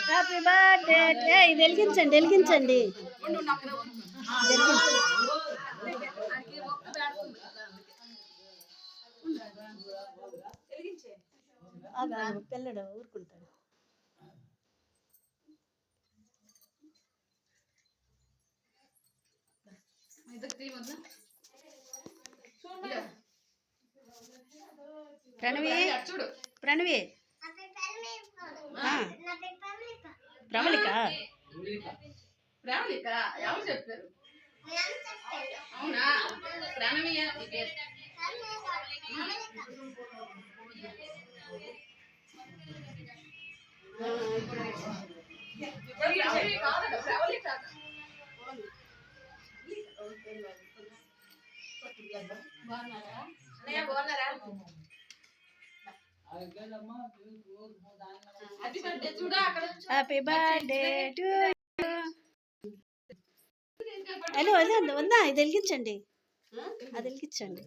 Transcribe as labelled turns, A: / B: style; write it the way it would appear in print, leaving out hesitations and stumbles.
A: Happy birthday. ఇది వెలిగించండి వెలిగించండి. పిల్లడు ఊరుకుంటాడు. ప్రణవి ప్రణవి ప్రవళిక
B: ప్రవళిక ఎవరు చెప్పారు? అవునా? Pranavi
A: happy birthday to hello వద్దా ఇది వెలిగించండి. అది వెలిగించండి.